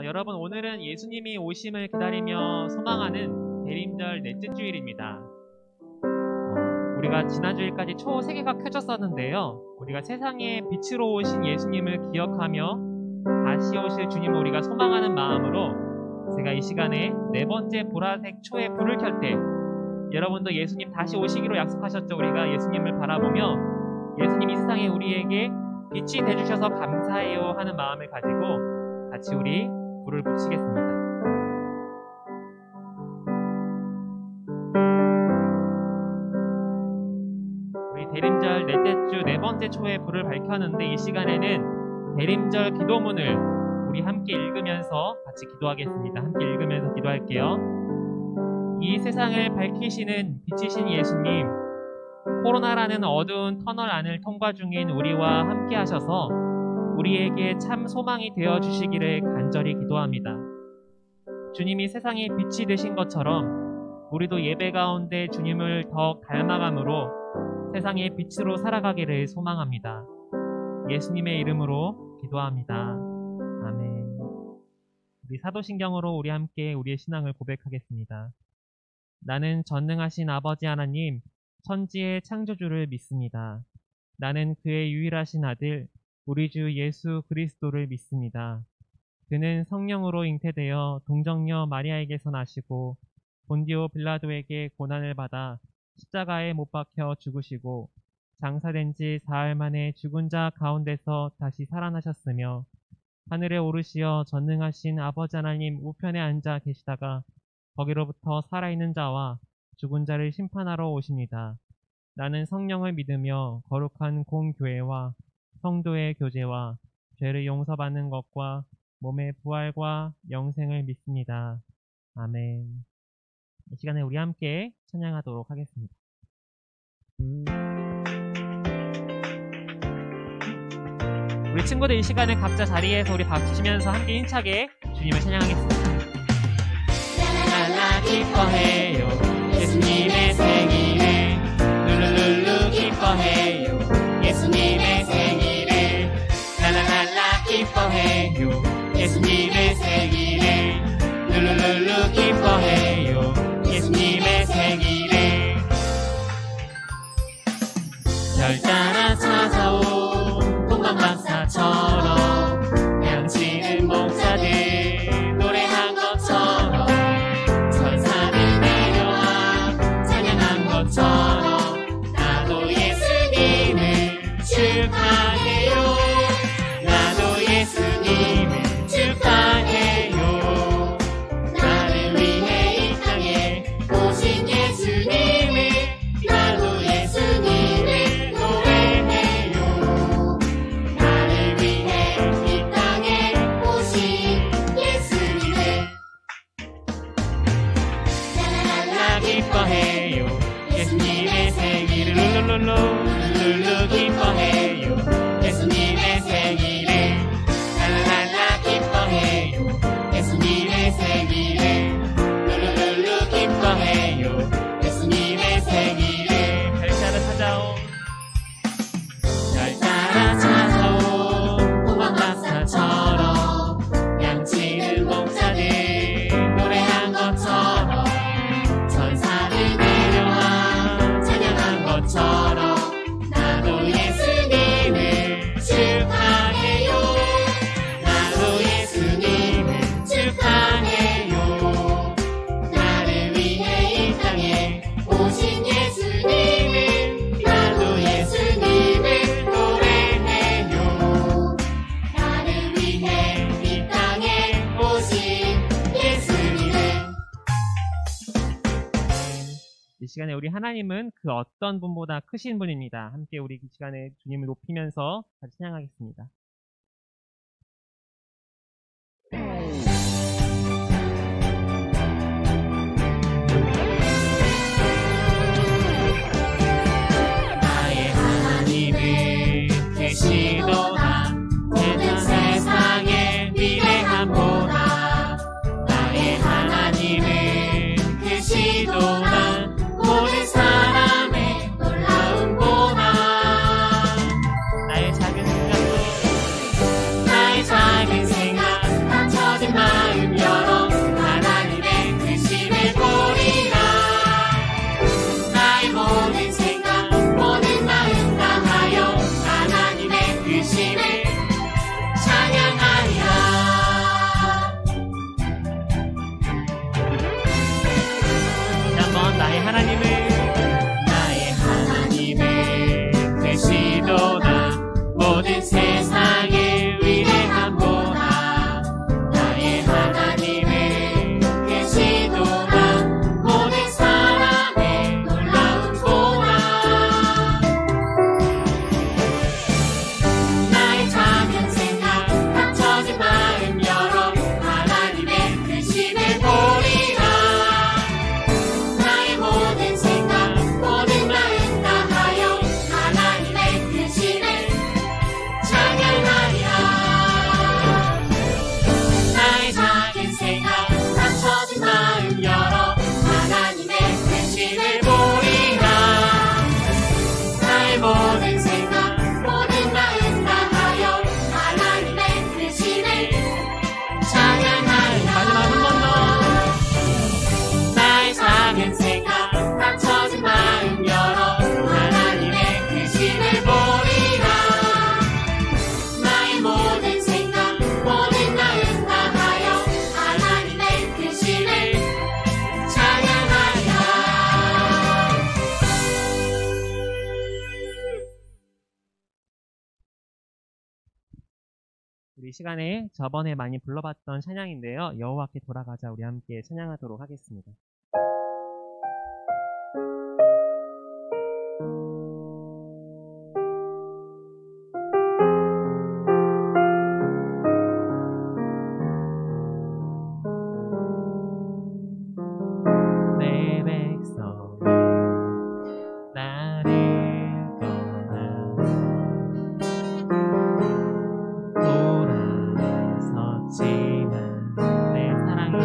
여러분, 오늘은 예수님이 오심을 기다리며 소망하는 대림절 넷째 주일입니다. 우리가 지난주일까지 초세계가 켜졌었는데요. 우리가 세상에 빛으로 오신 예수님을 기억하며 다시 오실 주님을 우리가 소망하는 마음으로 제가 이 시간에 네 번째 보라색 초에 불을 켤 때 여러분도 예수님 다시 오시기로 약속하셨죠. 우리가 예수님을 바라보며 예수님 이 세상에 우리에게 빛이 되주셔서 감사해요 하는 마음을 가지고 같이 우리 불을 붙이겠습니다. 우리 대림절 넷째 주 네 번째 초에 불을 밝혔는데 이 시간에는 대림절 기도문을 우리 함께 읽으면서 같이 기도하겠습니다. 함께 읽으면서 기도할게요. 이 세상을 밝히시는 빛이신 예수님, 코로나라는 어두운 터널 안을 통과 중인 우리와 함께 하셔서 우리에게 참 소망이 되어주시기를 간절히 기도합니다. 주님이 세상의 빛이 되신 것처럼 우리도 예배 가운데 주님을 더 닮아감으로 세상의 빛으로 살아가기를 소망합니다. 예수님의 이름으로 기도합니다. 아멘. 우리 사도신경으로 우리 함께 우리의 신앙을 고백하겠습니다. 나는 전능하신 아버지 하나님, 천지의 창조주를 믿습니다. 나는 그의 유일하신 아들, 우리 주 예수 그리스도를 믿습니다. 그는 성령으로 잉태되어 동정녀 마리아에게서 나시고 본디오 빌라도에게 고난을 받아 십자가에 못 박혀 죽으시고 장사된 지 사흘 만에 죽은 자 가운데서 다시 살아나셨으며 하늘에 오르시어 전능하신 아버지 하나님 우편에 앉아 계시다가 거기로부터 살아있는 자와 죽은 자를 심판하러 오십니다. 나는 성령을 믿으며 거룩한 공교회와 성도의 교제와 죄를 용서받는 것과 몸의 부활과 영생을 믿습니다. 아멘. 이 시간에 우리 함께 찬양하도록 하겠습니다. 우리 친구들 이 시간에 각자 자리에서 우리 박수 치면서 함께 힘차게 주님을 찬양하겠습니다. 랄랄라 기뻐해요 예수님의 생일을 룰루룰루 기뻐해요 예수님의 생일을 랄랄랄라 기뻐해요 예수님의 생일을 룰루룰루 기뻐해요 예수님의 생일을 별 따라 찾아온 동방박사처럼 양치는 목자들 노래한 것처럼 천사들 내려와 찬양한 것처럼 나도 예수님을 축하해요. 나도 예수님을 축하해요. 나를 위해 이 땅에 오신 예수님을 나도 예수님을 노래해요. 나를 위해 이 땅에 오신 예수님을 랄랄라 기뻐해요. 예수님의 생일을 룰루룰루 기뻐해요. 예수님의 생일을 랄랄라 기뻐해요. 예수님의 생일을 룰루룰루 기뻐해요. 예수님의 생일을 별 따라 찾아온 동방박사처럼 양치는 목자들 노래한 것처럼 천사들 내려와 찬양한 것처럼 나도 예수님을 축하해요. 나도 예수님을 축하해요. 나를 위해 이 땅에 오신 예수님을 나도 예수님을 노래해요. 나를 위해 이 땅에 오신 예수님을. 이 시간에 우리 하나님은 그 어떤 분보다 크신 분입니다. 함께 우리 이 시간에 주님을 높이면서 같이 찬양하겠습니다. 나의 하나님은 크시도다 세상의 위대함보다 나의 하나님은 크시도다 모든 사람의 놀라움보다 나의 작은 생각도 하나님을 나의 하나님을 계시도다 모든 세상의 위대함보다 나의 하나님을 계시도다 모든 사람의 놀라움보다 나의 작은 생각 닫혀진 마음 열어 하나님의 크심을 보리라 나의 모든 생각 모든 마음 다하여 하나님의 크심을 찬양하리라 나의 작은 생각 닫혀진 마음 열어 하나님의 크심을 보리라 나의 모든 생각 모든 마음 다하여 하나님의 크심을 찬양하리라 마지막 한 번 더 나의 작은 생각 닫혀진 마음 열어 하나님의 크심을 보리라 나의 모든 생각 모든 마음 다하여 하나님의 크심을 찬양하리라 우리 시간에 저번에 많이 불러봤던 찬양인데요. 여호와께 돌아가자 우리 함께 찬양하도록 하겠습니다. 내 백성이 나를 떠나 돌아섰지만 내 사랑이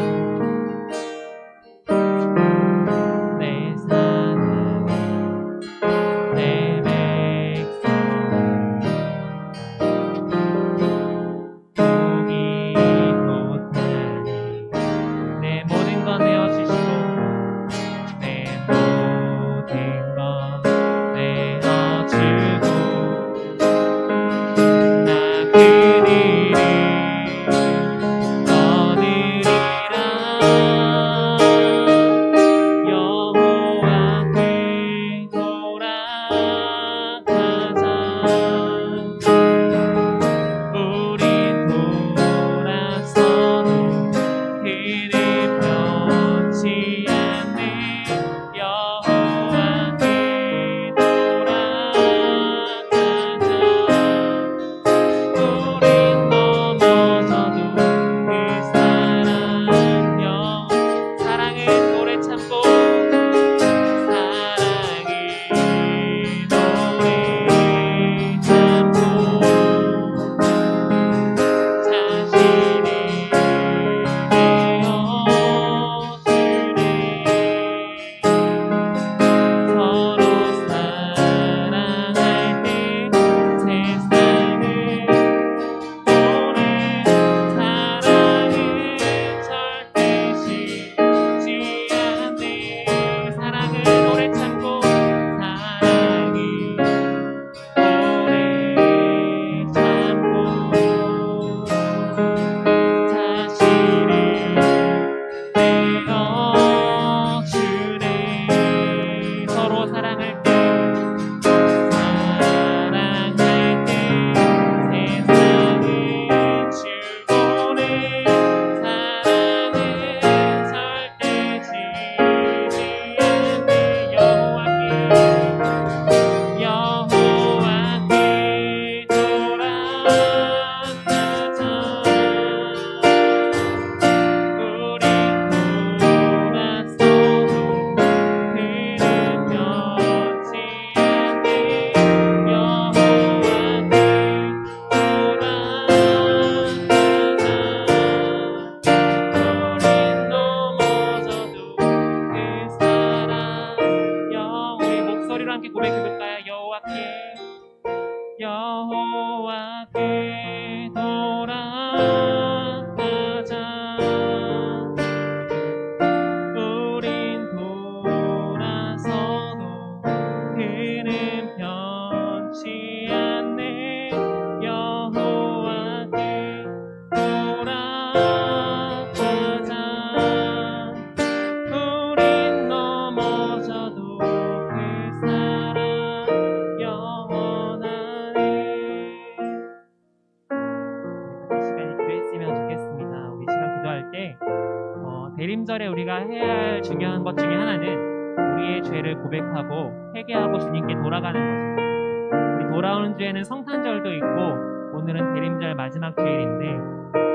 대림절에 우리가 해야 할 중요한 것 중에 하나는 우리의 죄를 고백하고 회개하고 주님께 돌아가는 것입니다. 우리 돌아오는 주에는 성탄절도 있고 오늘은 대림절 마지막 주일인데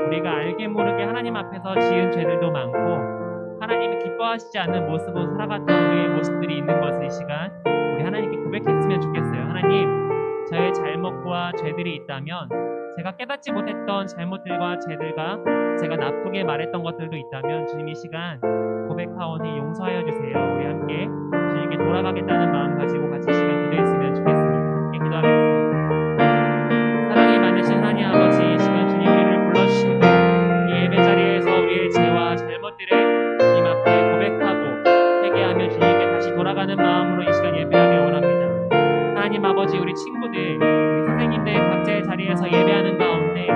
우리가 알게 모르게 하나님 앞에서 지은 죄들도 많고 하나님이 기뻐하시지 않는 모습으로 살아갔던 우리의 모습들이 있는 것을 이 시간 우리 하나님께 고백했으면 좋겠어요. 하나님, 저의 잘못과 죄들이 있다면 제가 깨닫지 못했던 잘못들과 죄들과 제가 나쁘게 말했던 것들도 있다면 주님 이 시간 고백하오니 용서하여 주세요. 우리 함께 주님께 돌아가겠다는 마음 가지고 같이 이 시간 기도했으면 좋겠습니다. 함께 기도하겠습니다. 사랑이 많으신 하나님 아버지, 이 시간 주님 우리를 불러주시고 이 예배 자리에서 우리의 죄와 잘못들을 주님 앞에 고백하고 회개하며 주님께 다시 돌아가는 마음으로 이 시간 예배하길 원합니다. 하나님 아버지, 우리 친구들, 우리 선생님들 각자의 자리에서 예배하는 가운데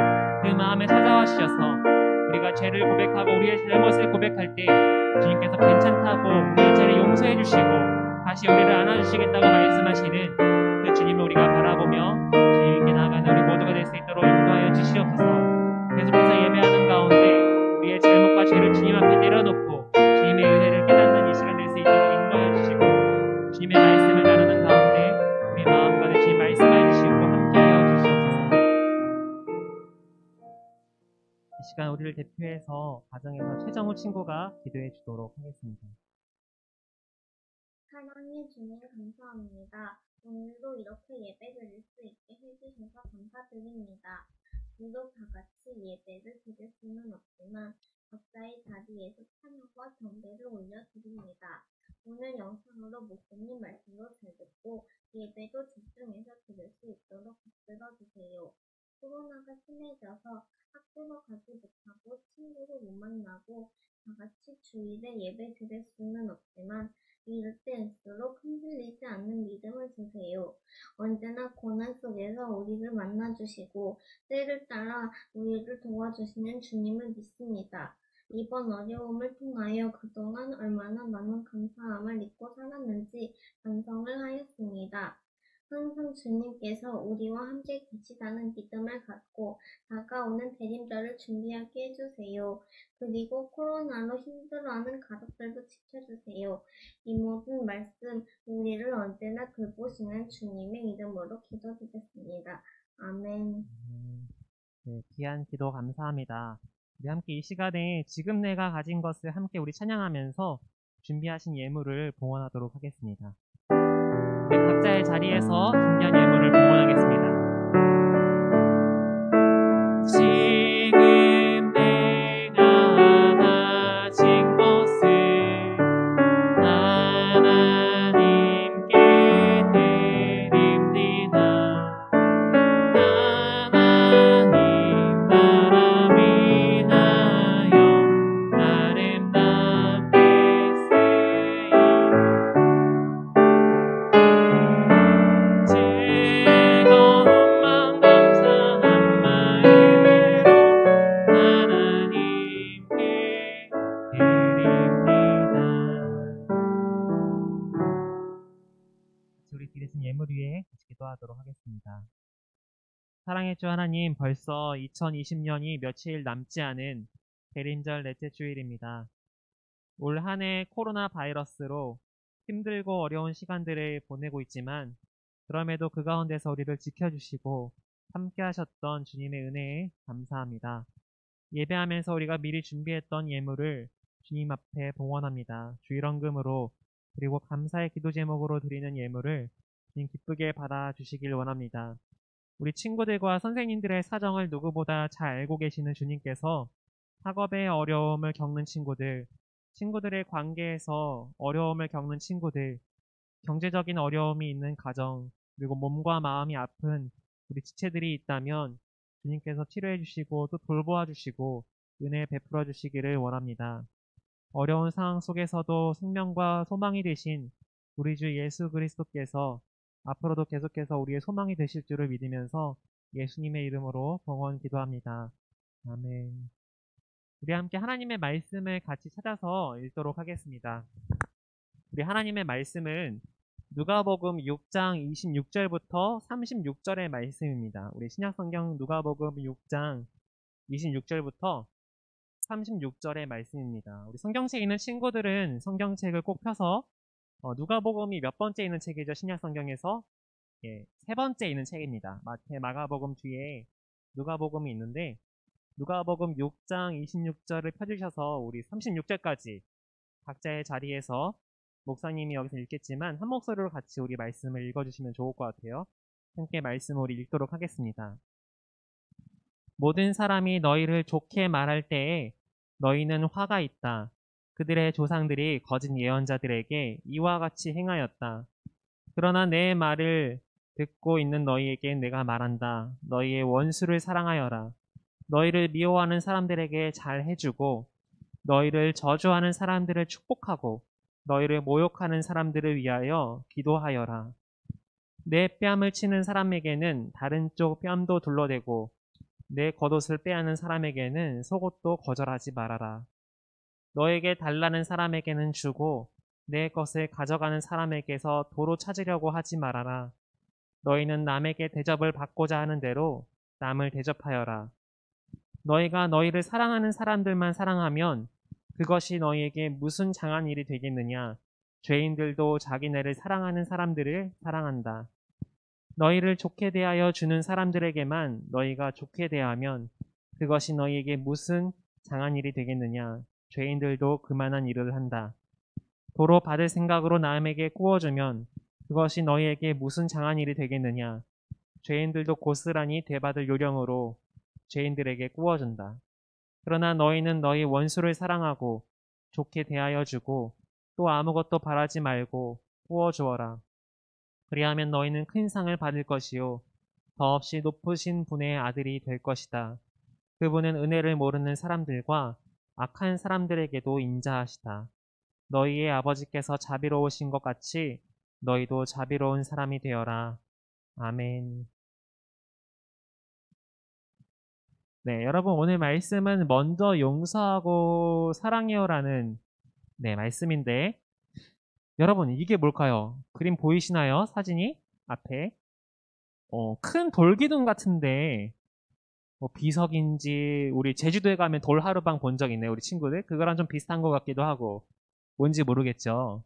그 마음에 찾아와 주셔서 우리가 죄를 고백하고 우리의 잘못을 고백할 때 주님께서 괜찮다고 우리의 죄를 용서해 주시고 다시 우리를 안아주시겠다고 말씀하시는 그 주님을 우리가 바라보며 주님께 나아가는 우리 모두가 될 수 있도록 인도하여 주시옵소서. 계속해서 예배하는 가운데 우리의 잘못과 죄를 주님 앞에 내려놓고 주님의 은혜를 깨닫는 이 시간 될 수 있도록 인도하여 주시고 주님의 말씀을 나누는 가운데 우리 마음 가운데 주님 말씀해 주시고 함께하여 주시옵소서. 이 시간 우리를 대표해서 가정에서 최정우 친구가 기도해 주도록 하겠습니다. 사랑해 주님 감사합니다. 오늘도 이렇게 예배 드릴 수 있게 해주셔서 감사드립니다. 비록 다 같이 예배를 드릴 수는 없지만 각자의 자리에서 찬양과 경배를 올려드립니다. 오늘 영상으로 목사님 말씀도 잘 듣고 예배도 집중해서 들을 수 있도록 붙들어주세요. 코로나가 심해져서 학교도 가지 못하고 친구도 못 만나고 다 같이 주일에 예배 드릴 수는 없지만 이럴 때일수록 흔들리지 않는 믿음을 주세요. 언제나 고난 속에서 우리를 만나주시고 때를 따라 우리를 도와주시는 주님을 믿습니다. 이번 어려움을 통하여 그동안 얼마나 많은 감사함을 잊고 살았는지 반성을 하였습니다. 항상 주님께서 우리와 함께 계시다는 믿음을 갖고 다가오는 대림절을 준비하게 해주세요. 그리고 코로나로 힘들어하는 가족들도 지켜주세요. 이 모든 말씀 우리를 언제나 돌보시는 주님의 이름으로 기도드렸습니다. 아멘. 네, 귀한 기도 감사합니다. 우리 함께 이 시간에 지금 내가 가진 것을 함께 우리 찬양하면서 준비하신 예물을 봉헌하도록 하겠습니다. 우리 각자의 자리에서 준비한 예물을 봉헌하겠습니다. 지금 내가 가진 것을 하나님께 드립니다. 하나님 나라 위하여 아름답게 쓰임. 즐거운 마음 감사한 마음으로 하나님께 드립니다. 우리 드리신 예물 위에 같이 기도하도록 하겠습니다. 사랑의 주 하나님, 벌써 2020년이 며칠 남지 않은 대림절 넷째 주일입니다. 올 한 해 코로나 바이러스로 힘들고 어려운 시간들을 보내고 있지만 그럼에도 그 가운데서 우리를 지켜주시고 함께 하셨던 주님의 은혜에 감사합니다. 예배하면서 우리가 미리 준비했던 예물을 주님 앞에 봉헌합니다. 주일헌금으로 그리고 감사의 기도 제목으로 드리는 예물을 주님 기쁘게 받아주시길 원합니다. 우리 친구들과 선생님들의 사정을 누구보다 잘 알고 계시는 주님께서 학업의 어려움을 겪는 친구들의 관계에서 어려움을 겪는 친구들, 경제적인 어려움이 있는 가정, 그리고 몸과 마음이 아픈 우리 지체들이 있다면 주님께서 치료해 주시고 또 돌보아 주시고 은혜 베풀어 주시기를 원합니다. 어려운 상황 속에서도 생명과 소망이 되신 우리 주 예수 그리스도께서 앞으로도 계속해서 우리의 소망이 되실 줄을 믿으면서 예수님의 이름으로 봉헌 기도합니다. 아멘. 우리 함께 하나님의 말씀을 같이 찾아서 읽도록 하겠습니다. 우리 하나님의 말씀은 누가복음 6장 26절부터 36절의 말씀입니다. 우리 신약성경 누가복음 6장 26절부터 36절의 말씀입니다. 우리 성경책에 있는 친구들은 성경책을 꼭 펴서 누가복음이 몇 번째 있는 책이죠? 신약 성경에서 세 번째 있는 책입니다. 마태, 마가복음 뒤에 누가복음이 있는데 누가복음 6장 26절을 펴주셔서 우리 36절까지 각자의 자리에서 목사님이 여기서 읽겠지만 한 목소리로 같이 우리 말씀을 읽어주시면 좋을 것 같아요. 함께 말씀을 우리 읽도록 하겠습니다. 모든 사람이 너희를 좋게 말할 때에 너희는 화가 있다. 그들의 조상들이 거짓 예언자들에게 이와 같이 행하였다. 그러나 내 말을 듣고 있는 너희에게 내가 말한다. 너희의 원수를 사랑하여라. 너희를 미워하는 사람들에게 잘 해주고 너희를 저주하는 사람들을 축복하고 너희를 모욕하는 사람들을 위하여 기도하여라. 내 뺨을 치는 사람에게는 다른 쪽 뺨도 둘러대고 내 겉옷을 빼앗는 사람에게는 속옷도 거절하지 말아라. 너에게 달라는 사람에게는 주고 내 것을 가져가는 사람에게서 도로 찾으려고 하지 말아라. 너희는 남에게 대접을 받고자 하는 대로 남을 대접하여라. 너희가 너희를 사랑하는 사람들만 사랑하면 그것이 너희에게 무슨 장한 일이 되겠느냐? 죄인들도 자기네를 사랑하는 사람들을 사랑한다. 너희를 좋게 대하여 주는 사람들에게만 너희가 좋게 대하면 그것이 너희에게 무슨 장한 일이 되겠느냐? 죄인들도 그만한 일을 한다. 도로 받을 생각으로 남에게 구워주면 그것이 너희에게 무슨 장한 일이 되겠느냐? 죄인들도 고스란히 되받을 요령으로 죄인들에게 구워준다. 그러나 너희는 너희 원수를 사랑하고 좋게 대하여 주고 또 아무것도 바라지 말고 구워주어라. 그리하면 너희는 큰 상을 받을 것이요 더없이 높으신 분의 아들이 될 것이다. 그분은 은혜를 모르는 사람들과 악한 사람들에게도 인자하시다. 너희의 아버지께서 자비로우신 것 같이 너희도 자비로운 사람이 되어라. 아멘. 네, 여러분 오늘 말씀은 먼저 용서하고 사랑해요라는 말씀인데 여러분 이게 뭘까요? 그림 보이시나요? 사진이 앞에 큰 돌기둥 같은데 비석인지 우리 제주도에 가면 돌하루방 본 적 있네요. 우리 친구들 그거랑 좀 비슷한 것 같기도 하고 뭔지 모르겠죠.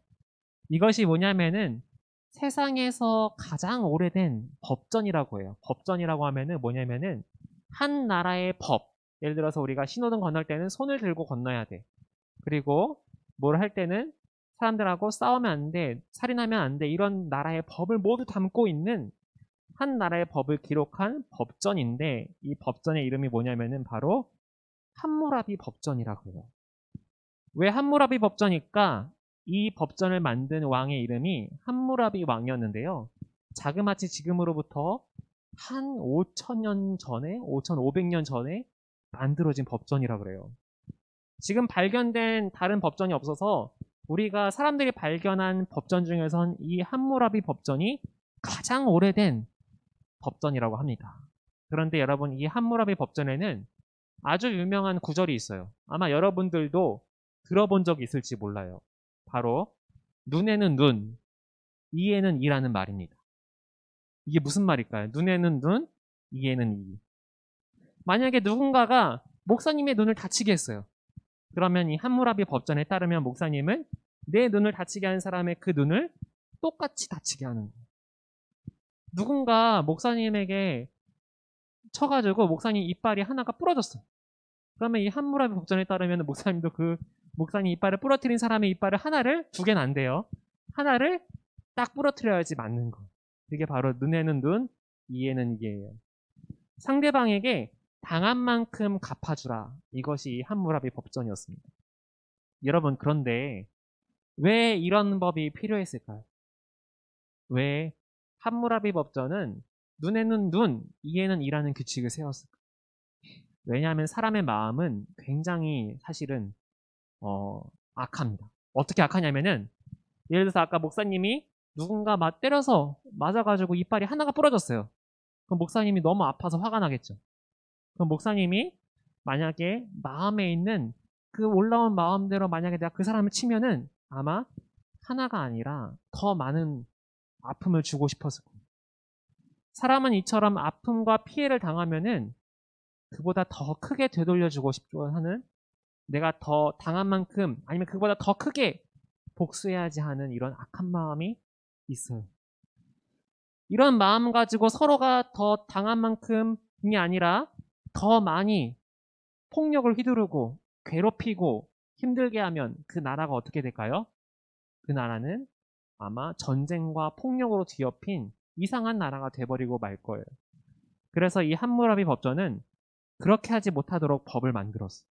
이것이 뭐냐면은 세상에서 가장 오래된 법전이라고 해요. 법전이라고 하면은 뭐냐면은 한 나라의 법. 예를 들어서 우리가 신호등 건널 때는 손을 들고 건너야 돼. 그리고 뭘 할 때는 사람들하고 싸우면 안 돼. 살인하면 안 돼. 이런 나라의 법을 모두 담고 있는 한 나라의 법을 기록한 법전인데 이 법전의 이름이 뭐냐면은 바로 함무라비 법전이라고 해요. 왜 함무라비 법전일까? 이 법전을 만든 왕의 이름이 함무라비 왕이었는데요. 자그마치 지금으로부터 한 5,000년 전에, 5,500년 전에 만들어진 법전이라고 그래요. 지금 발견된 다른 법전이 없어서 우리가 사람들이 발견한 법전 중에선 이 함무라비 법전이 가장 오래된 법전이라고 합니다. 그런데 여러분 이 함무라비 법전에는 아주 유명한 구절이 있어요. 아마 여러분들도 들어본 적이 있을지 몰라요. 바로 눈에는 눈, 이에는 이라는 말입니다. 이게 무슨 말일까요? 눈에는 눈, 이에는 이. 만약에 누군가가 목사님의 눈을 다치게 했어요. 그러면 이 함무라비 법전에 따르면 목사님은 내 눈을 다치게 한 사람의 그 눈을 똑같이 다치게 하는 거예요. 누군가 목사님에게 쳐가지고 목사님 이빨이 하나가 부러졌어요. 그러면 이 함무라비 법전에 따르면 목사님도 그 목사님 이빨을 부러뜨린 사람의 이빨을 하나를, 두 개는 안 돼요. 하나를 딱 부러뜨려야지 맞는 거. 이게 바로 눈에는 눈, 이에는 이예요. 상대방에게 당한 만큼 갚아주라. 이것이 이 함무라비 법전이었습니다. 여러분 그런데 왜 이런 법이 필요했을까요? 왜 함무라비 법전은 눈에는 눈, 이에는 이라는 규칙을 세웠을까요? 왜냐하면 사람의 마음은 굉장히 사실은 악합니다. 어떻게 악하냐면은 예를 들어서 아까 목사님이 누군가 때려서 맞아가지고 이빨이 하나가 부러졌어요. 그럼 목사님이 너무 아파서 화가 나겠죠. 그럼 목사님이 만약에 마음에 있는 그 올라온 마음대로 만약에 내가 그 사람을 치면은 아마 하나가 아니라 더 많은 아픔을 주고 싶었을 거예요. 사람은 이처럼 아픔과 피해를 당하면은 그보다 더 크게 되돌려주고 싶어 하는 내가 더 당한 만큼 아니면 그보다 더 크게 복수해야지 하는 이런 악한 마음이 있어요. 이런 마음 가지고 서로가 더 당한 만큼이 아니라 더 많이 폭력을 휘두르고 괴롭히고 힘들게 하면 그 나라가 어떻게 될까요? 그 나라는 아마 전쟁과 폭력으로 뒤엎인 이상한 나라가 돼버리고 말 거예요. 그래서 이 함무라비 법전은 그렇게 하지 못하도록 법을 만들었어요.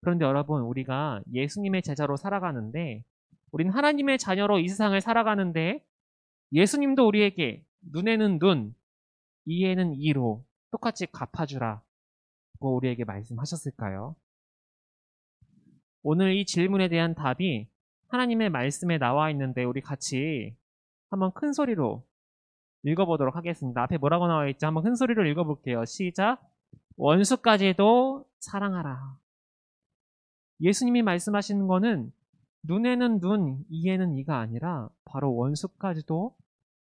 그런데 여러분, 우리가 예수님의 제자로 살아가는데, 우린 하나님의 자녀로 이 세상을 살아가는데, 예수님도 우리에게 눈에는 눈, 이에는 이로 똑같이 갚아주라고 우리에게 말씀하셨을까요? 오늘 이 질문에 대한 답이 하나님의 말씀에 나와 있는데 우리 같이 한번 큰 소리로 읽어보도록 하겠습니다. 앞에 뭐라고 나와 있지? 한번 큰 소리로 읽어볼게요. 시작. 원수까지도 사랑하라. 예수님이 말씀하시는 거는 눈에는 눈, 이에는 이가 아니라 바로 원수까지도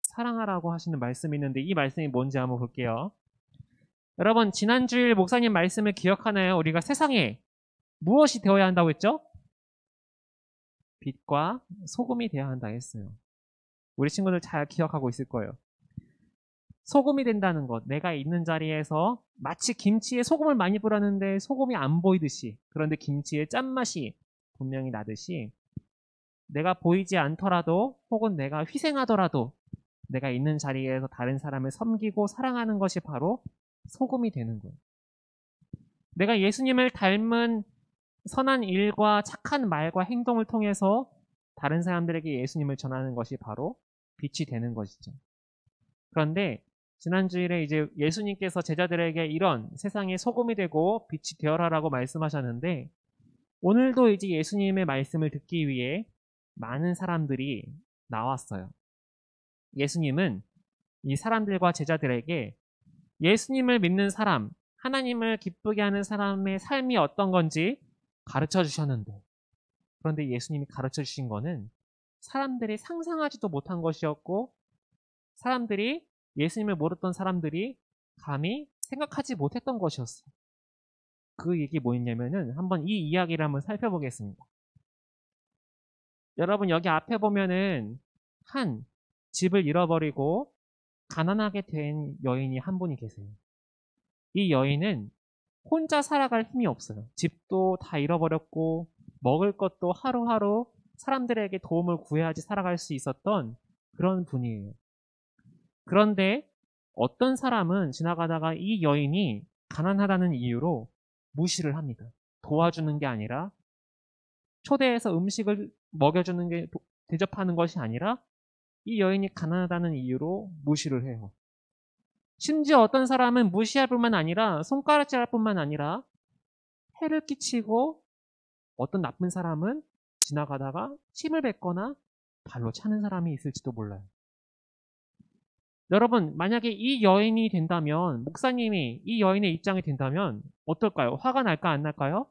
사랑하라고 하시는 말씀이 있는데 이 말씀이 뭔지 한번 볼게요. 여러분, 지난 주일 목사님 말씀을 기억하나요? 우리가 세상에 무엇이 되어야 한다고 했죠? 빛과 소금이 되어야 한다 했어요. 우리 친구들 잘 기억하고 있을 거예요. 소금이 된다는 것, 내가 있는 자리에서 마치 김치에 소금을 많이 뿌렸는데 소금이 안 보이듯이, 그런데 김치의 짠맛이 분명히 나듯이 내가 보이지 않더라도 혹은 내가 희생하더라도 내가 있는 자리에서 다른 사람을 섬기고 사랑하는 것이 바로 소금이 되는 거예요. 내가 예수님을 닮은 선한 일과 착한 말과 행동을 통해서 다른 사람들에게 예수님을 전하는 것이 바로 빛이 되는 것이죠. 그런데 지난주일에 이제 예수님께서 제자들에게 이런 세상의 소금이 되고 빛이 되어라라고 말씀하셨는데 오늘도 이제 예수님의 말씀을 듣기 위해 많은 사람들이 나왔어요. 예수님은 이 사람들과 제자들에게 예수님을 믿는 사람, 하나님을 기쁘게 하는 사람의 삶이 어떤 건지 가르쳐 주셨는데 그런데 예수님이 가르쳐 주신 거는 사람들이 상상하지도 못한 것이었고 사람들이 예수님을 모르던 사람들이 감히 생각하지 못했던 것이었어요. 그 얘기 뭐였냐면은 한번 이 이야기를 한번 살펴보겠습니다. 여러분 여기 앞에 보면은 한 집을 잃어버리고 가난하게 된 여인이 한 분이 계세요. 이 여인은 혼자 살아갈 힘이 없어요. 집도 다 잃어버렸고 먹을 것도 하루하루 사람들에게 도움을 구해야지 살아갈 수 있었던 그런 분이에요. 그런데 어떤 사람은 지나가다가 이 여인이 가난하다는 이유로 무시를 합니다. 도와주는 게 아니라 초대해서 음식을 먹여주는 게 대접하는 것이 아니라 이 여인이 가난하다는 이유로 무시를 해요. 심지어 어떤 사람은 무시할 뿐만 아니라 손가락질할 뿐만 아니라 해를 끼치고 어떤 나쁜 사람은 지나가다가 침을 뱉거나 발로 차는 사람이 있을지도 몰라요. 여러분 만약에 이 여인이 된다면 목사님이 이 여인의 입장이 된다면 어떨까요? 화가 날까 안 날까요?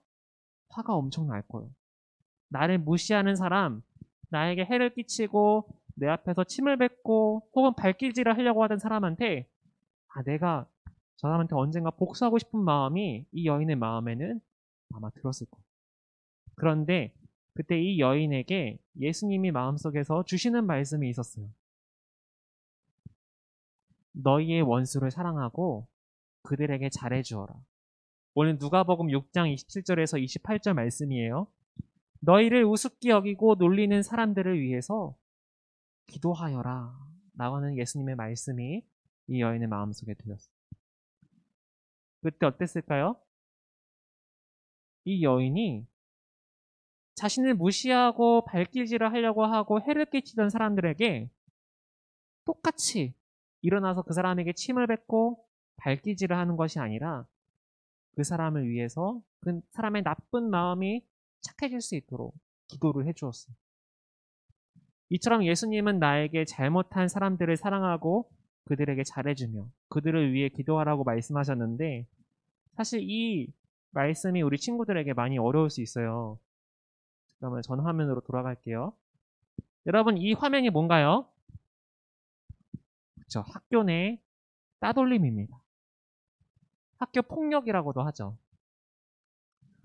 화가 엄청 날 거예요. 나를 무시하는 사람, 나에게 해를 끼치고 내 앞에서 침을 뱉고 혹은 발길질을 하려고 하던 사람한테 내가 저 사람한테 언젠가 복수하고 싶은 마음이 이 여인의 마음에는 아마 들었을 거예요. 그런데 그때 이 여인에게 예수님이 마음속에서 주시는 말씀이 있었어요. 너희의 원수를 사랑하고 그들에게 잘해주어라. 오늘 누가복음 6장 27절에서 28절 말씀이에요. 너희를 우습게 여기고 놀리는 사람들을 위해서 기도하여라. 나오는 예수님의 말씀이 이 여인의 마음속에 들렸어요. 그때 어땠을까요? 이 여인이 자신을 무시하고 발길질을 하려고 하고 해를 끼치던 사람들에게 똑같이 일어나서 그 사람에게 침을 뱉고 발길질을 하는 것이 아니라 그 사람을 위해서 그 사람의 나쁜 마음이 착해질 수 있도록 기도를 해주었어요. 이처럼 예수님은 나에게 잘못한 사람들을 사랑하고 그들에게 잘해주며 그들을 위해 기도하라고 말씀하셨는데 사실 이 말씀이 우리 친구들에게 많이 어려울 수 있어요. 그러면 전 화면으로 돌아갈게요. 여러분 이 화면이 뭔가요? 그렇죠. 학교 내 따돌림입니다. 학교 폭력이라고도 하죠.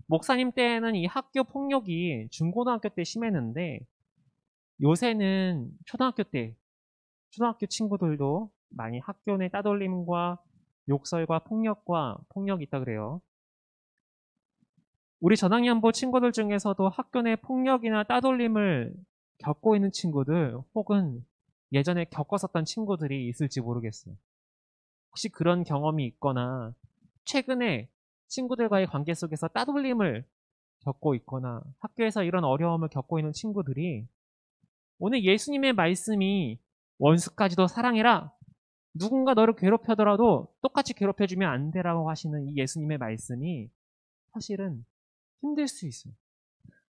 목사님 때는 이 학교 폭력이 중고등학교 때 심했는데 요새는 초등학교 때, 초등학교 친구들도 많이 학교 내 따돌림과 욕설과 폭력이 있다 그래요. 우리 전학년부 친구들 중에서도 학교 내 폭력이나 따돌림을 겪고 있는 친구들 혹은 예전에 겪었었던 친구들이 있을지 모르겠어요. 혹시 그런 경험이 있거나 최근에 친구들과의 관계 속에서 따돌림을 겪고 있거나 학교에서 이런 어려움을 겪고 있는 친구들이 오늘 예수님의 말씀이 원수까지도 사랑해라. 누군가 너를 괴롭혀더라도 똑같이 괴롭혀주면 안 되라고 하시는 이 예수님의 말씀이 사실은 힘들 수 있어요.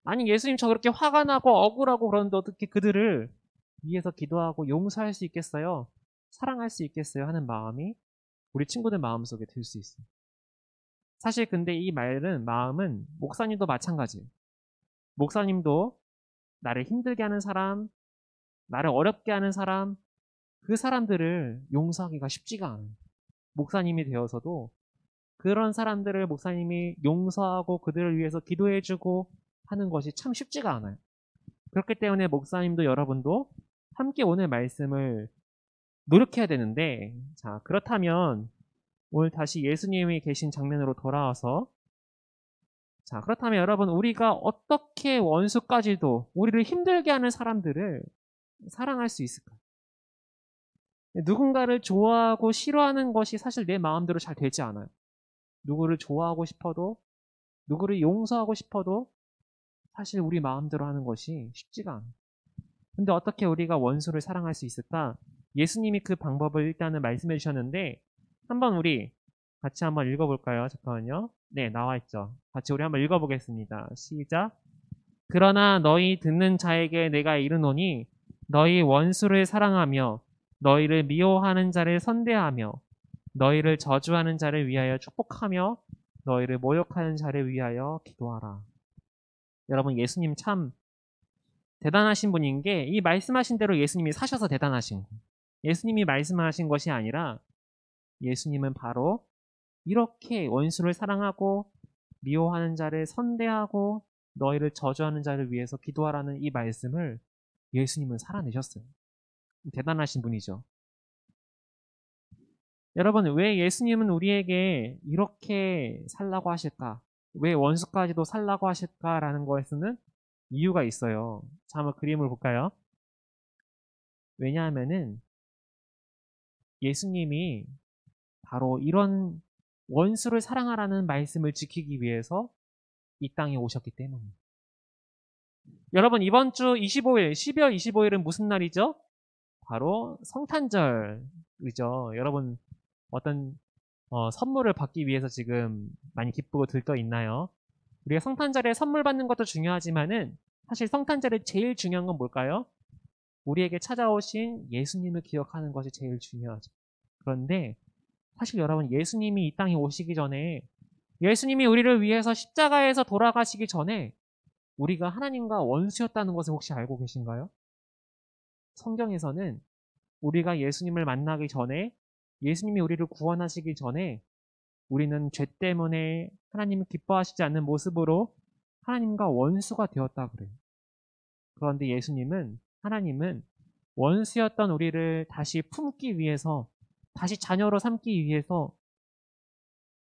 아니 예수님 저 그렇게 화가 나고 억울하고 그러는데 어떻게 그들을 위해서 기도하고 용서할 수 있겠어요? 사랑할 수 있겠어요? 하는 마음이 우리 친구들 마음속에 들 수 있어요. 사실 근데 이 마음은 목사님도 마찬가지예요. 목사님도 나를 힘들게 하는 사람, 나를 어렵게 하는 사람, 그 사람들을 용서하기가 쉽지가 않아요. 목사님이 되어서도 그런 사람들을 목사님이 용서하고 그들을 위해서 기도해주고 하는 것이 참 쉽지가 않아요. 그렇기 때문에 목사님도 여러분도 함께 오늘 말씀을 노력해야 되는데, 자, 그렇다면 오늘 다시 예수님이 계신 장면으로 돌아와서, 자, 그렇다면 여러분, 우리가 어떻게 원수까지도 우리를 힘들게 하는 사람들을 사랑할 수 있을까? 누군가를 좋아하고 싫어하는 것이 사실 내 마음대로 잘 되지 않아요. 누구를 좋아하고 싶어도, 누구를 용서하고 싶어도 사실 우리 마음대로 하는 것이 쉽지가 않아요. 근데 어떻게 우리가 원수를 사랑할 수 있을까? 예수님이 그 방법을 일단은 말씀해 주셨는데 한번 우리 같이 한번 읽어볼까요? 잠깐만요. 네, 나와 있죠. 같이 우리 한번 읽어보겠습니다. 시작. 그러나 너희 듣는 자에게 내가 이르노니 너희 원수를 사랑하며 너희를 미워하는 자를 선대하며 너희를 저주하는 자를 위하여 축복하며 너희를 모욕하는 자를 위하여 기도하라. 여러분 예수님 참 대단하신 분인 게 이 말씀하신 대로 예수님이 사셔서 대단하신 거예요. 예수님이 말씀하신 것이 아니라 예수님은 바로 이렇게 원수를 사랑하고 미워하는 자를 선대하고 너희를 저주하는 자를 위해서 기도하라는 이 말씀을 예수님은 살아내셨어요. 대단하신 분이죠. 여러분 왜 예수님은 우리에게 이렇게 살라고 하실까? 왜 원수까지도 살라고 하실까라는 것에는 이유가 있어요. 자, 한번 그림을 볼까요? 왜냐하면은 예수님이 바로 이런 원수를 사랑하라는 말씀을 지키기 위해서 이 땅에 오셨기 때문입니다. 여러분 이번 주 25일, 12월 25일은 무슨 날이죠? 바로 성탄절이죠. 여러분 어떤 선물을 받기 위해서 지금 많이 기쁘고 들떠 있나요? 우리가 성탄절에 선물 받는 것도 중요하지만은 사실 성탄절에 제일 중요한 건 뭘까요? 우리에게 찾아오신 예수님을 기억하는 것이 제일 중요하죠. 그런데 사실 여러분 예수님이 이 땅에 오시기 전에 예수님이 우리를 위해서 십자가에서 돌아가시기 전에 우리가 하나님과 원수였다는 것을 혹시 알고 계신가요? 성경에서는 우리가 예수님을 만나기 전에 예수님이 우리를 구원하시기 전에 우리는 죄 때문에 하나님을 기뻐하시지 않는 모습으로 하나님과 원수가 되었다 그래요. 그런데 하나님은 원수였던 우리를 다시 품기 위해서 다시 자녀로 삼기 위해서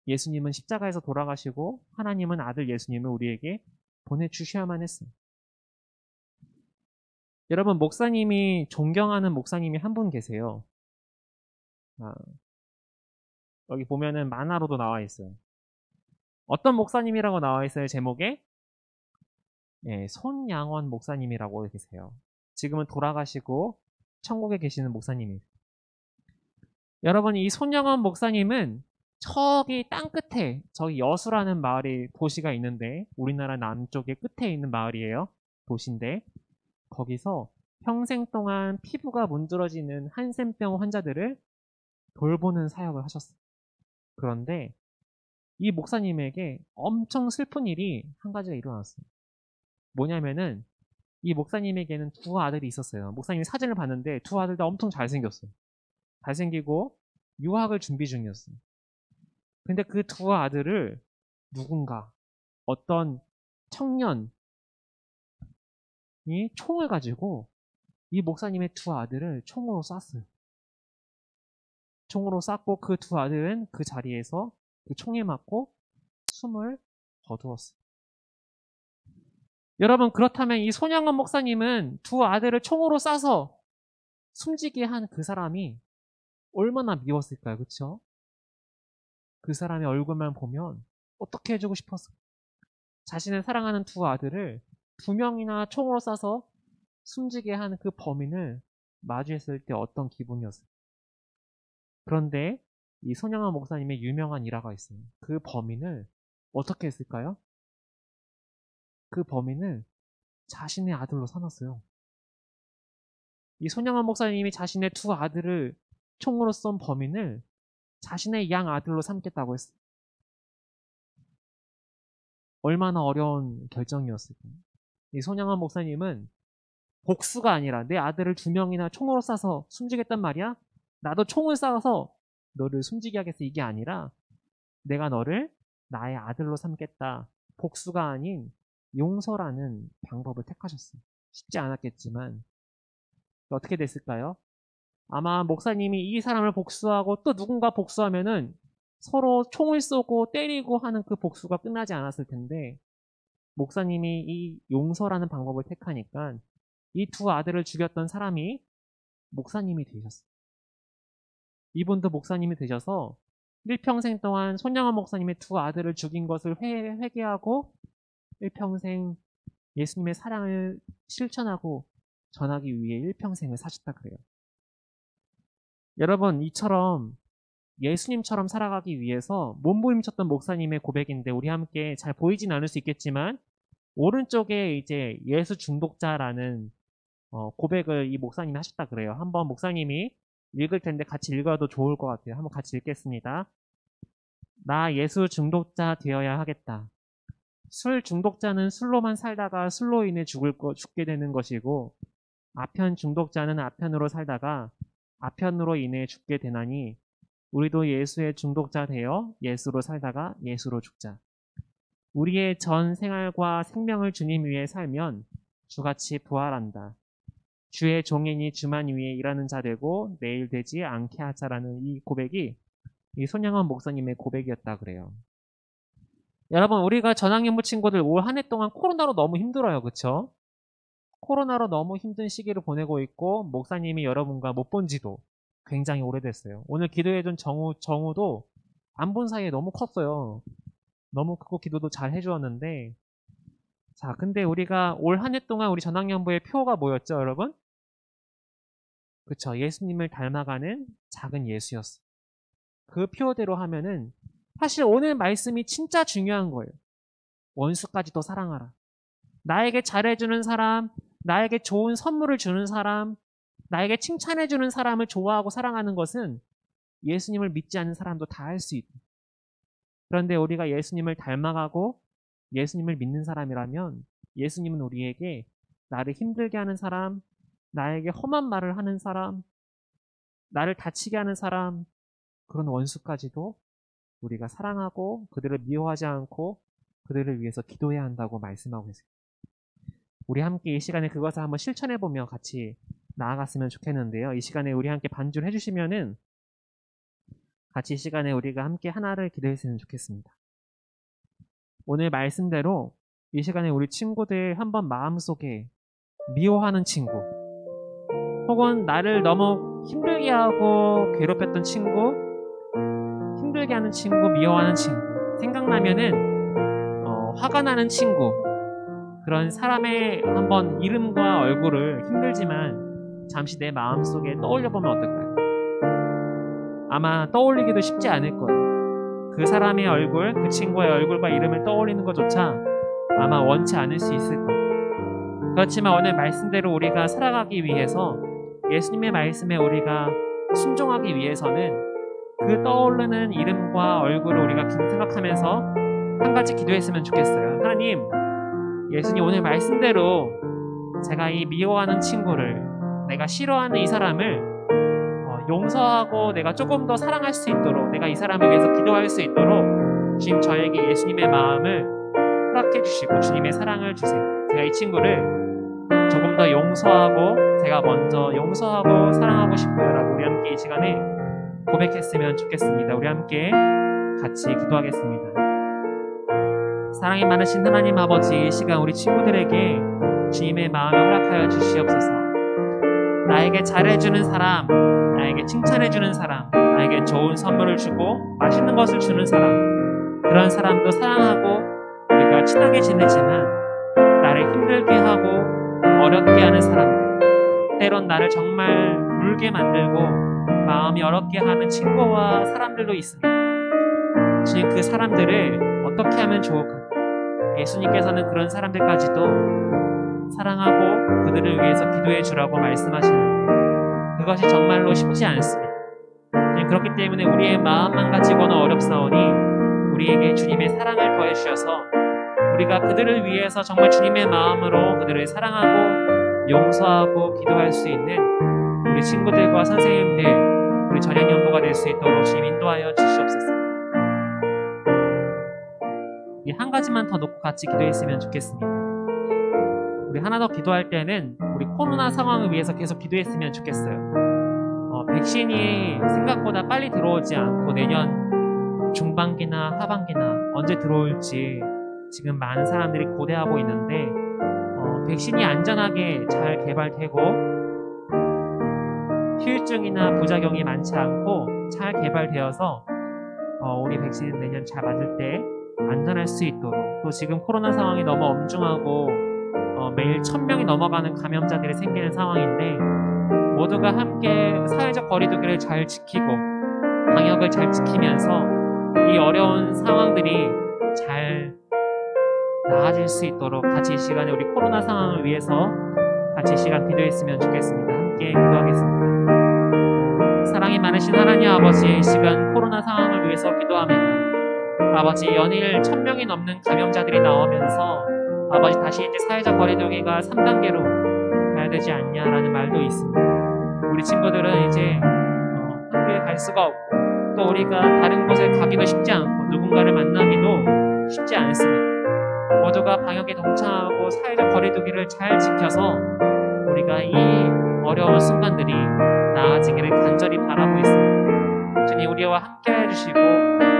예수님은 십자가에서 돌아가시고 하나님은 아들 예수님을 우리에게 보내주셔야만 했어요. 여러분 목사님이 존경하는 목사님이 한 분 계세요. 여기 보면은 만화로도 나와 있어요. 어떤 목사님이라고 나와 있어요? 제목에 네, 손양원 목사님이라고 계세요. 지금은 돌아가시고 천국에 계시는 목사님이에요. 여러분 이 손양원 목사님은 저기 땅 끝에 저기 여수라는 도시가 있는데 우리나라 남쪽의 끝에 있는 마을이에요. 도시인데 거기서 평생 동안 피부가 문드러지는 한센병 환자들을 돌보는 사역을 하셨어요. 그런데 이 목사님에게 엄청 슬픈 일이 한 가지가 일어났어요. 뭐냐면은 이 목사님에게는 두 아들이 있었어요. 목사님이 사진을 봤는데 두 아들 다 엄청 잘생겼어요. 잘생기고 유학을 준비 중이었어요. 근데 그 두 아들을 누군가 어떤 청년이 총을 가지고 이 목사님의 두 아들을 총으로 쐈어요. 총으로 쐈고 그 두 아들은 그 자리에서 그 총에 맞고 숨을 거두었어요. 여러분, 그렇다면 이 손양원 목사님은 두 아들을 총으로 쏴서 숨지게 한 그 사람이 얼마나 미웠을까요? 그렇죠? 그 사람의 얼굴만 보면 어떻게 해주고 싶었을까요? 자신을 사랑하는 두 아들을 두 명이나 총으로 쏴서 숨지게 한 그 범인을 마주했을 때 어떤 기분이었을까요? 그런데 이 손양원 목사님의 유명한 일화가 있어요. 그 범인을 어떻게 했을까요? 그 범인을 자신의 아들로 삼았어요. 이 손양원 목사님이 자신의 두 아들을 총으로 쏜 범인을 자신의 양 아들로 삼겠다고 했어요. 얼마나 어려운 결정이었을까요? 이 손양원 목사님은 복수가 아니라 내 아들을 두 명이나 총으로 쏴서 숨지겠단 말이야? 나도 총을 쏴서 너를 숨지게 하겠어. 이게 아니라 내가 너를 나의 아들로 삼겠다. 복수가 아닌 용서라는 방법을 택하셨어요. 쉽지 않았겠지만 어떻게 됐을까요? 아마 목사님이 이 사람을 복수하고 또 누군가 복수하면은 서로 총을 쏘고 때리고 하는 그 복수가 끝나지 않았을 텐데 목사님이 이 용서라는 방법을 택하니까 이 두 아들을 죽였던 사람이 목사님이 되셨어요. 이분도 목사님이 되셔서 일평생 동안 손양원 목사님의 두 아들을 죽인 것을 회개하고 일평생 예수님의 사랑을 실천하고 전하기 위해 일평생을 사셨다 그래요. 여러분, 이처럼 예수님처럼 살아가기 위해서 몸부림쳤던 목사님의 고백인데 우리 함께 잘 보이진 않을 수 있겠지만 오른쪽에 이제 예수 중독자라는 고백을 이 목사님이 하셨다 그래요. 한번 목사님이 읽을 텐데 같이 읽어도 좋을 것 같아요. 한번 같이 읽겠습니다. 나 예수 중독자 되어야 하겠다. 술 중독자는 술로만 살다가 술로 인해 죽게 되는 것이고 아편 중독자는 아편으로 살다가 아편으로 인해 죽게 되나니 우리도 예수의 중독자 되어 예수로 살다가 예수로 죽자. 우리의 전 생활과 생명을 주님 위해 살면 주같이 부활한다. 주의 종인이 주만 위해 일하는 자 되고 내일 되지 않게 하자라는 이 고백이 이 손양원 목사님의 고백이었다 그래요. 여러분, 우리가 전학연부 친구들 올 한 해 동안 코로나로 너무 힘들어요. 그쵸? 코로나로 너무 힘든 시기를 보내고 있고 목사님이 여러분과 못 본 지도 굉장히 오래됐어요. 오늘 기도해준 정우도 안 본 사이에 너무 컸어요. 너무 크고 기도도 잘 해주었는데 자, 근데 우리가 올 한 해 동안 우리 전학연부의 표가 뭐였죠, 여러분? 그쵸, 예수님을 닮아가는 작은 예수였어요. 그 표대로 하면은 사실 오늘 말씀이 진짜 중요한 거예요. 원수까지도 사랑하라. 나에게 잘해주는 사람, 나에게 좋은 선물을 주는 사람, 나에게 칭찬해주는 사람을 좋아하고 사랑하는 것은 예수님을 믿지 않는 사람도 다 할 수 있다. 그런데 우리가 예수님을 닮아가고 예수님을 믿는 사람이라면 예수님은 우리에게 나를 힘들게 하는 사람, 나에게 험한 말을 하는 사람, 나를 다치게 하는 사람, 그런 원수까지도 우리가 사랑하고 그들을 미워하지 않고 그들을 위해서 기도해야 한다고 말씀하고 계세요. 우리 함께 이 시간에 그것을 한번 실천해보며 같이 나아갔으면 좋겠는데요. 이 시간에 우리 함께 반주를 해주시면은 같이 이 시간에 우리가 함께 하나를 기도했으면 좋겠습니다. 오늘 말씀대로 이 시간에 우리 친구들 한번 마음속에 미워하는 친구 혹은 나를 너무 힘들게 하고 괴롭혔던 친구, 힘들게 하는 친구, 미워하는 친구, 생각나면은 화가 나는 친구, 그런 사람의 한번 이름과 얼굴을 힘들지만 잠시 내 마음속에 떠올려보면 어떨까요? 아마 떠올리기도 쉽지 않을 거예요. 그 사람의 얼굴, 그 친구의 얼굴과 이름을 떠올리는 것조차 아마 원치 않을 수 있을 거예요. 그렇지만 오늘 말씀대로 우리가 살아가기 위해서 예수님의 말씀에 우리가 순종하기 위해서는 그 떠오르는 이름과 얼굴을 우리가 생각하면서 한 가지 기도했으면 좋겠어요. 하나님, 예수님 오늘 말씀대로 제가 이 미워하는 친구를, 내가 싫어하는 이 사람을 용서하고 내가 조금 더 사랑할 수 있도록, 내가 이 사람을 위해서 기도할 수 있도록 주님 저에게 예수님의 마음을 허락해 주시고 주님의 사랑을 주세요. 제가 이 친구를 조금 더 용서하고 제가 먼저 용서하고 사랑하고 싶어요라고 우리 함께 이 시간에 고백했으면 좋겠습니다. 우리 함께 같이 기도하겠습니다. 사랑이 많으신 하나님 아버지, 이 시간 우리 친구들에게 주님의 마음을 허락하여 주시옵소서. 나에게 잘해주는 사람, 나에게 칭찬해주는 사람, 나에게 좋은 선물을 주고 맛있는 것을 주는 사람, 그런 사람도 사랑하고 우리가 친하게 지내지만 나를 힘들게 하고 어렵게 하는 사람들, 때론 나를 정말 울게 만들고 마음이 어렵게 하는 친구와 사람들도 있습니다. 주님, 그 사람들을 어떻게 하면 좋을까요? 예수님께서는 그런 사람들까지도 사랑하고 그들을 위해서 기도해 주라고 말씀하시는데 그것이 정말로 쉽지 않습니다. 주님, 그렇기 때문에 우리의 마음만 가지고는 어렵사오니 우리에게 주님의 사랑을 더해 주셔서 우리가 그들을 위해서 정말 주님의 마음으로 그들을 사랑하고 용서하고 기도할 수 있는 우리 친구들과 선생님들, 우리 전현연보가 될 수 있도록 주님 인도하여 주시옵소서. 우리 한 가지만 더 놓고 같이 기도했으면 좋겠습니다. 우리 하나 더 기도할 때는 우리 코로나 상황을 위해서 계속 기도했으면 좋겠어요. 백신이 생각보다 빨리 들어오지 않고 내년 중반기나 하반기나 언제 들어올지 지금 많은 사람들이 고대하고 있는데 백신이 안전하게 잘 개발되고 후유증이나 부작용이 많지 않고 잘 개발되어서 우리 백신 내년 잘 맞을 때 안전할 수 있도록, 또 지금 코로나 상황이 너무 엄중하고 매일 1000명이 넘어가는 감염자들이 생기는 상황인데 모두가 함께 사회적 거리두기를 잘 지키고 방역을 잘 지키면서 이 어려운 상황들이 잘 나아질 수 있도록 같이 이 시간에 우리 코로나 상황을 위해서 같이 이 시간 기도했으면 좋겠습니다. 함께 기도하겠습니다. 사랑이 많으신 하나님 아버지, 이 시간 코로나 상황을 위해서 기도합니다. 아버지, 연일 1000명이 넘는 감염자들이 나오면서 아버지 다시 이제 사회적 거리두기가 3단계로 가야 되지 않냐라는 말도 있습니다. 우리 친구들은 이제 학교에 갈 수가 없고 또 우리가 다른 곳에 가기도 쉽지 않고 누군가를 만나기도 쉽지 않습니다. 모두가 방역에 동참하고 사회적 거리두기를 잘 지켜서 우리가 이 어려운 순간들이 나아지기를 간절히 바라고 있습니다. 주님, 우리와 함께 해주시고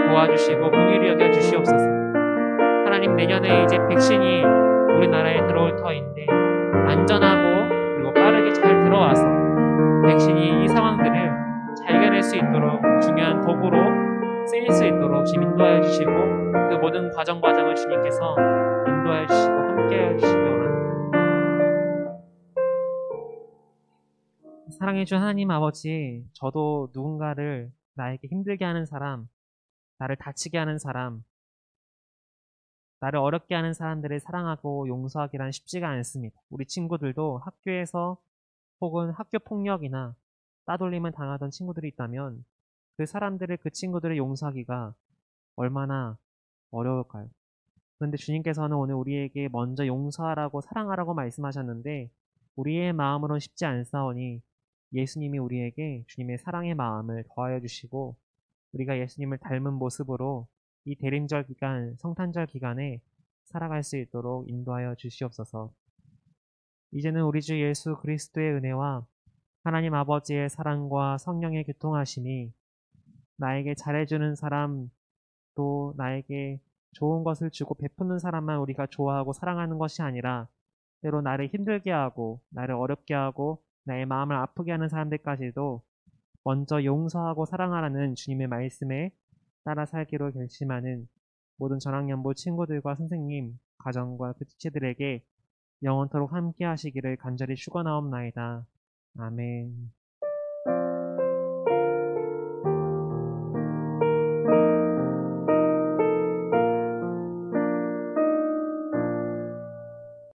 도와주시고 긍휼히 여겨주시옵소서. 하나님, 내년에 이제 백신이 우리나라에 들어올 터인데 안전하고 그리고 빠르게 잘 들어와서 백신이 이 상황들을 잘 이겨낼 수 있도록 중요한 도구로 쓰일 수 있도록 주님 인도하여 주시고 그 모든 과정을 주님께서 인도하여 주시고 함께하여 주시기 원합니다. 사랑해 준 하나님 아버지, 저도 누군가를 나에게 힘들게 하는 사람, 나를 다치게 하는 사람, 나를 어렵게 하는 사람들을 사랑하고 용서하기란 쉽지가 않습니다. 우리 친구들도 학교에서 혹은 학교 폭력이나 따돌림을 당하던 친구들이 있다면 그 사람들을, 그 친구들을 용서하기가 얼마나 어려울까요? 그런데 주님께서는 오늘 우리에게 먼저 용서하라고 사랑하라고 말씀하셨는데 우리의 마음으로는 쉽지 않사오니 예수님이 우리에게 주님의 사랑의 마음을 더하여 주시고 우리가 예수님을 닮은 모습으로 이 대림절 기간, 성탄절 기간에 살아갈 수 있도록 인도하여 주시옵소서. 이제는 우리 주 예수 그리스도의 은혜와 하나님 아버지의 사랑과 성령의 교통하심이 나에게 잘해주는 사람, 또 나에게 좋은 것을 주고 베푸는 사람만 우리가 좋아하고 사랑하는 것이 아니라 때로 나를 힘들게 하고 나를 어렵게 하고 나의 마음을 아프게 하는 사람들까지도 먼저 용서하고 사랑하라는 주님의 말씀에 따라 살기로 결심하는 모든 전학연보 친구들과 선생님, 가정과 그 지체들에게 영원토록 함께 하시기를 간절히 축원하옵나이다. 아멘.